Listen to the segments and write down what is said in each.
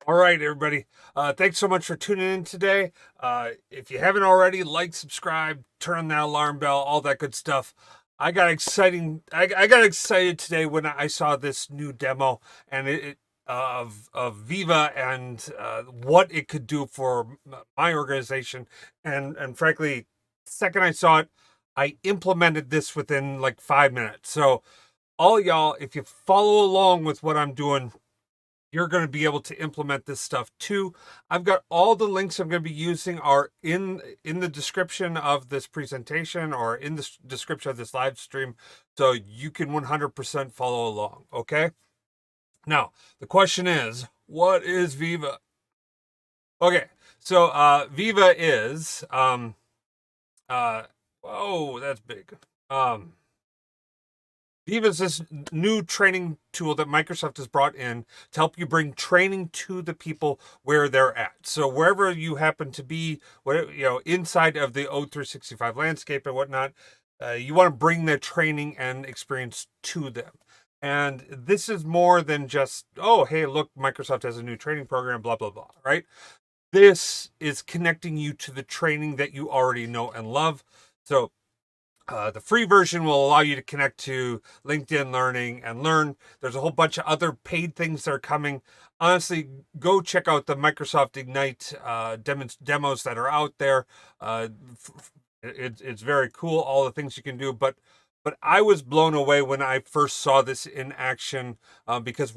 All right, everybody. Thanks so much for tuning in today. If you haven't already, like, subscribe, turn on that alarm bell, all that good stuff. I got excited today when I saw this new demo and of Viva and what it could do for my organization. And frankly, the second I saw it, I implemented this within like 5 minutes. So all y'all, if you follow along with what I'm doing, you're going to be able to implement this stuff too. I've got all the links I'm going to be using are in the description of this presentation or in the description of this live stream, so you can 100% follow along. Okay. Now the question is, what is Viva? Okay, so Viva is uh whoa, that's big. Viva is this new training tool that Microsoft has brought in to help you bring training to the people where they're at. So wherever you happen to be, whatever, inside of the O365 landscape and whatnot, you want to bring the training and experience to them. And this is more than just, oh, hey, look, Microsoft has a new training program, blah, blah, blah, right? This is connecting you to the training that you already know and love. So the free version will allow you to connect to LinkedIn Learning and learn. There's a whole bunch of other paid things that are coming. Honestly, go check out the Microsoft Ignite demos that are out there. It's very cool, all the things you can do. But I was blown away when I first saw this in action, because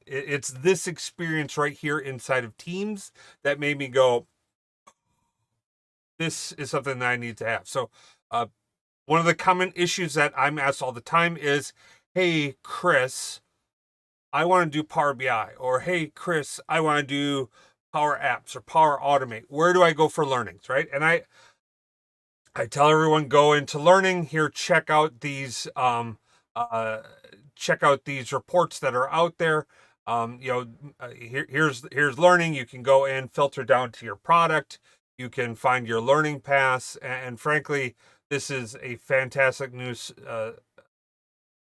it's this experience right here inside of Teams that made me go, this is something that I need to have. So one of the common issues that I'm asked all the time is, hey, Chris, I want to do Power BI, or hey, Chris, I want to do Power Apps or Power Automate. Where do I go for learnings, right? And I tell everyone, go into learning here, check out these reports that are out there. Here's learning. You can go in, filter down to your product. You can find your learning paths, and frankly, this is a fantastic new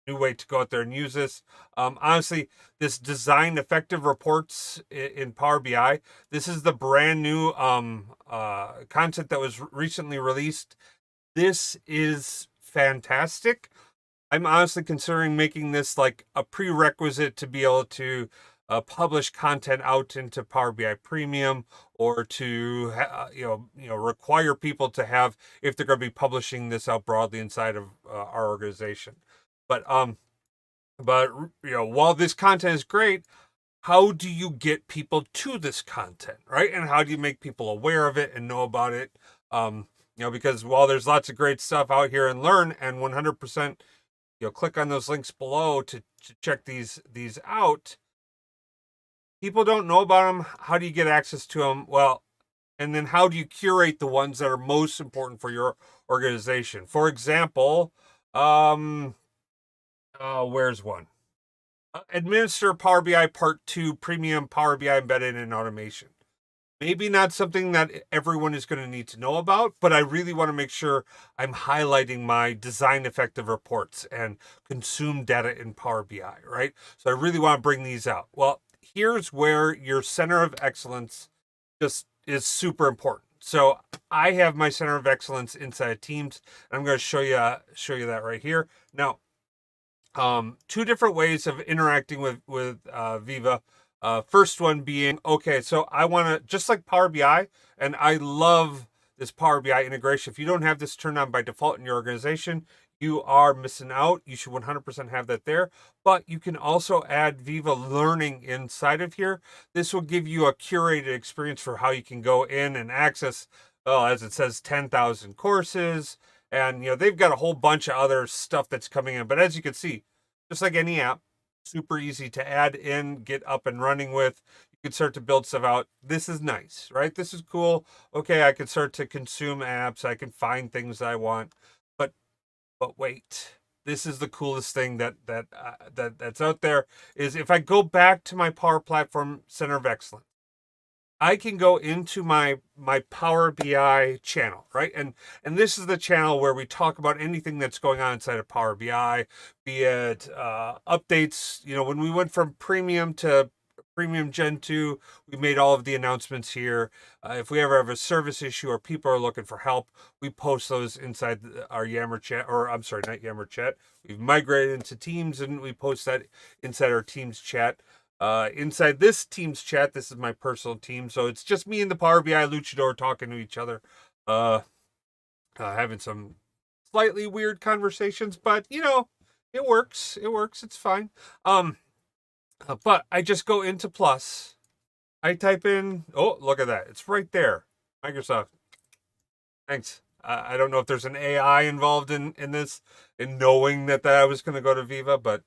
way to go out there and use this. Honestly, this design effective reports in Power BI, this is the brand new content that was recently released. This is fantastic. I'm honestly considering making this like a prerequisite to be able to publish content out into Power BI Premium, or to require people to have, if they're going to be publishing this out broadly inside of our organization. But while this content is great, how do you get people to this content, right? And how do you make people aware of it and know about it? Because while there's lots of great stuff out here and learn, and 100%, click on those links below to check these out. People don't know about them. How do you get access to them? Well, and then how do you curate the ones that are most important for your organization? For example, where's one? Administer Power BI Part 2 Premium Power BI Embedded in Automation. Maybe not something that everyone is going to need to know about, but I really want to make sure I'm highlighting my design effective reports and consume data in Power BI, right? So I really want to bring these out. Well, here's where your center of excellence just is super important. So I have my center of excellence inside Teams, and I'm going to show you that right here. Now, two different ways of interacting with Viva. First one being, okay, so I want to, just like Power BI, and I love this Power BI integration. If you don't have this turned on by default in your organization, you are missing out. You should 100% have that there. But you can also add Viva Learning inside of here. This will give you a curated experience for how you can go in and access, as it says, 10,000 courses. And, they've got a whole bunch of other stuff that's coming in. But as you can see, just like any app, super easy to add in, get up and running with. You can start to build stuff out. This is nice, right? This is cool. Okay, I can start to consume apps. I can find things I want. But wait, this is the coolest thing that's out there. Is if I go back to my Power Platform Center of Excellence, I can go into my Power BI channel, right? And this is the channel where we talk about anything that's going on inside of Power BI, be it updates. When we went from premium to Premium Gen 2, we made all of the announcements here. If we ever have a service issue or people are looking for help, we post those inside our Yammer chat, or I'm sorry, not Yammer chat. We've migrated into Teams and we post that inside our Teams chat. Inside this Teams chat, this is my personal team, so it's just me and the Power BI Luchador talking to each other, having some slightly weird conversations, but you know, it works. It works. It's fine. But I just go into Plus. I type in. Oh, look at that! It's right there. Microsoft. Thanks. I don't know if there's an AI involved in this, in knowing that I was going to go to Viva, but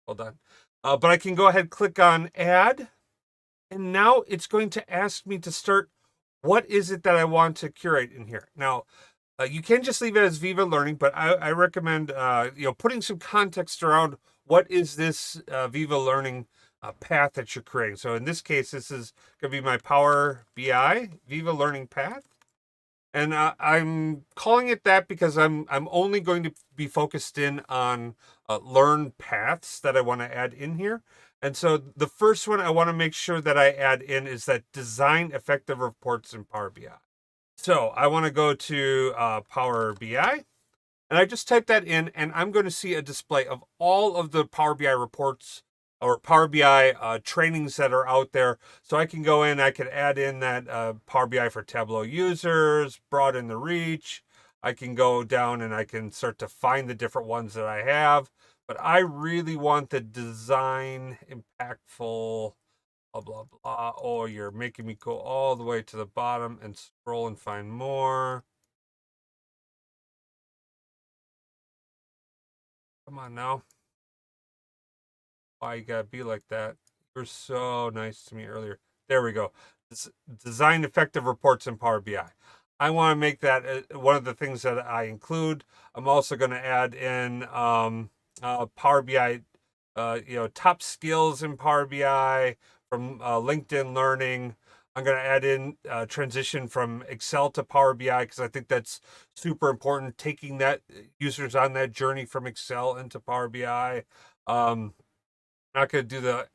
hold on. But I can go ahead, click on Add, and now it's going to ask me to start. What is it that I want to curate in here? Now, you can just leave it as Viva Learning, but I recommend putting some context around what is this Viva Learning path that you're creating. So in this case, this is going to be my Power BI Viva Learning path. And I'm calling it that because I'm only going to be focused in on learn paths that I want to add in here. And so the first one I want to make sure that I add in is that design effective reports in Power BI. So I want to go to Power BI, and I just type that in, and I'm going to see a display of all of the Power BI reports or Power BI trainings that are out there. So I can go in, I can add in that Power BI for Tableau users, broaden the reach. I can go down and I can start to find the different ones that I have. But I really want the design impactful blah, blah, blah. Oh, you're making me go all the way to the bottom and scroll and find more. Come on now. Why you gotta be like that? You were so nice to me earlier. There we go. Design effective reports in Power BI. I want to make that one of the things that I include. I'm also going to add in Power BI, top skills in Power BI from LinkedIn Learning. I'm going to add in transition from Excel to Power BI because I think that's super important. Taking that users on that journey from Excel into Power BI. Not going to do the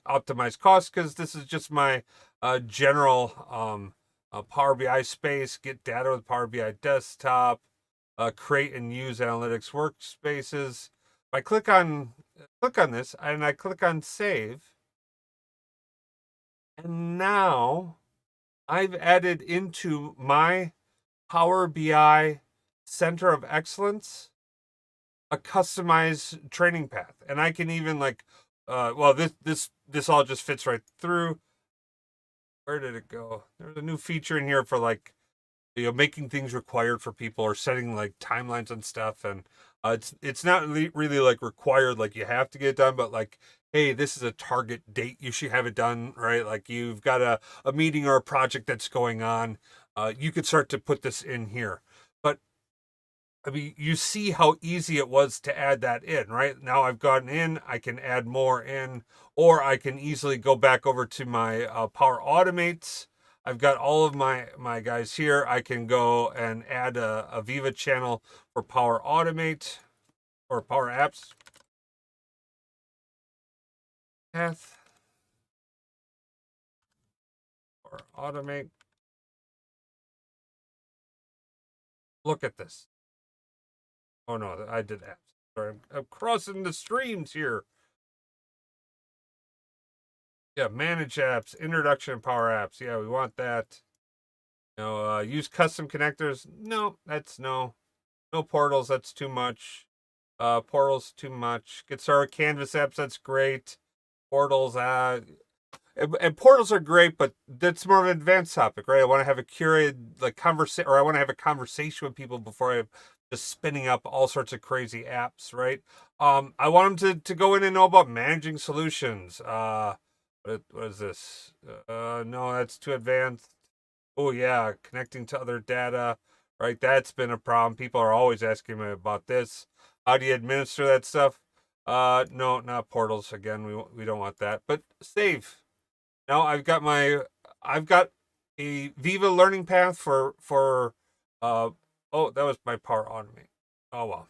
optimized cost because this is just my general Power BI space. Get data with Power BI desktop. Create and use analytics workspaces. If I click on this and I click on save, and now I've added into my Power BI Center of Excellence a customized training path, and I can even this all just fits right through. Where did it go? There's a new feature in here for making things required for people or setting like timelines and stuff, and it's not really like required, like you have to get it done, but like, hey, this is a target date, you should have it done, right? Like you've got a meeting or a project that's going on, you could start to put this in here. But I mean, you see how easy it was to add that in, right? Now I've gotten in, I can add more in, or I can easily go back over to my Power Automates. I've got all of my guys here. I can go and add a Viva channel for Power Automate or Power Apps. Path. Or Automate. Look at this. Oh no, I did apps. Sorry, I'm crossing the streams here. Yeah, manage apps, introduction Power Apps. Yeah, we want that. Use custom connectors. No, that's no portals. That's too much. Portals too much. Get started Canvas apps. That's great. Portals. And portals are great, but that's more of an advanced topic, right? I want to have a curated conversation, or I want to have a conversation with people before I'm just spinning up all sorts of crazy apps, right? I want them to go in and know about managing solutions. What is this? No, that's too advanced. Oh yeah, connecting to other data, right? That's been a problem. People are always asking me about this. How do you administer that stuff? No, not portals again. We don't want that. But save. Now I've got a Viva learning path for oh, that was my Power Automate. Oh well.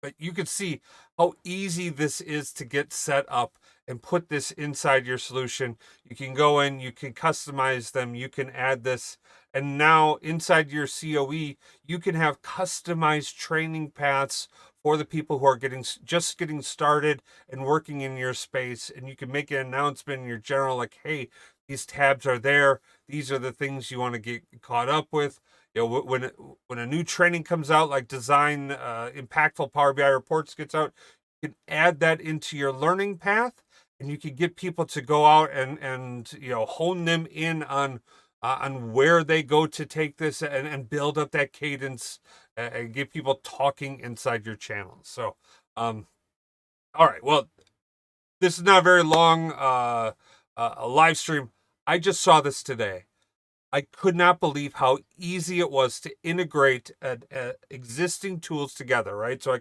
But you can see how easy this is to get set up and put this inside your solution. You can go in, you can customize them, you can add this. And now inside your COE, you can have customized training paths for the people who are just getting started and working in your space. And you can make an announcement in your general, like, hey, these tabs are there. These are the things you want to get caught up with. You know, when a new training comes out, like design impactful Power BI reports gets out, you can add that into your learning path, and you can get people to go out and you know, hone them in on where they go to take this, and build up that cadence, and get people talking inside your channel. So, all right, well, this is not very long a live stream. I just saw this today. I could not believe how easy it was to integrate existing tools together, right? So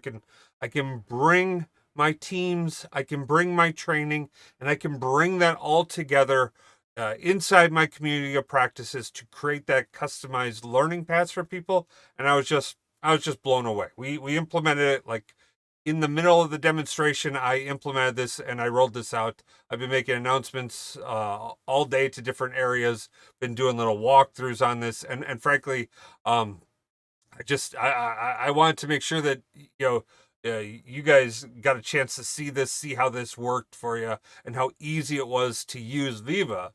I can bring my teams, I can bring my training, and I can bring that all together inside my community of practices to create that customized learning paths for people. And I was just blown away. We implemented it like in the middle of the demonstration. I implemented this and I rolled this out. I've been making announcements all day to different areas, been doing little walkthroughs on this. And frankly, I wanted to make sure that, you know, you guys got a chance to see this, see how this worked for you, and how easy it was to use Viva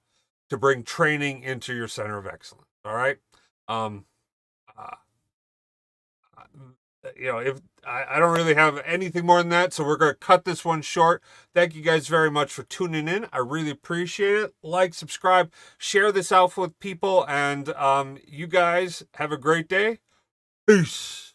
to bring training into your center of excellence. All right. Um, uh, you know, if I don't really have anything more than that, so we're going to cut this one short. Thank you guys very much for tuning in. I really appreciate it. Like, subscribe, share this out with people, and you guys have a great day. Peace.